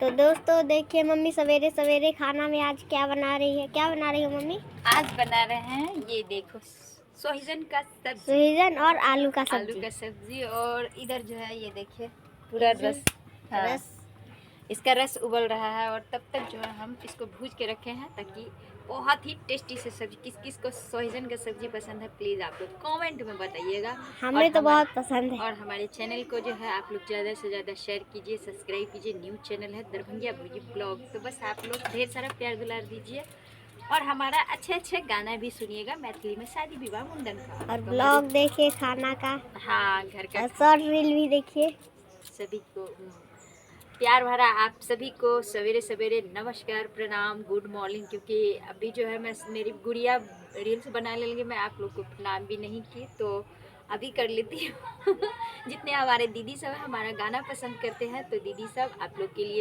तो दोस्तों देखिए मम्मी सवेरे सवेरे खाना में आज क्या बना रही है। क्या बना रही हो मम्मी? आज बना रहे हैं ये देखो सोहिजन का सब्जी। सोहिजन और आलू का आलू सब्जी। का सब्जी और इधर जो है ये देखिए पूरा रस। हाँ, रस। इसका रस उबल रहा है और तब तक जो है हम इसको भूज के रखे हैं ताकि बहुत ही टेस्टी से सब्जी। किस किस को सोहिजन का सब्जी पसंद है प्लीज़ आप लोग कमेंट में बताइएगा। हमें तो बहुत पसंद है। और हमारे चैनल को जो है आप लोग ज़्यादा से ज़्यादा शेयर कीजिए, सब्सक्राइब कीजिए। न्यू चैनल है दरभंगिया भुजी ब्लॉग, तो बस आप लोग ढेर सारा प्यार दुलार दीजिए और हमारा अच्छे अच्छे गाना भी सुनिएगा मैथिली में, शादी विवाह मुंडन का। और तो ब्लॉग देखिए खाना का। हाँ, घर का और शॉर्ट रील भी देखिए। सभी को प्यार भरा आप सभी को सवेरे सवेरे नमस्कार, प्रणाम, गुड मॉर्निंग। क्योंकि अभी जो है मैं मेरी गुड़िया रील्स बनाने लगी, मैं आप लोग को प्रणाम भी नहीं की तो अभी कर लेती हूँ। जितने हमारे दीदी सब हमारा गाना पसंद करते हैं तो दीदी सब आप लोग के लिए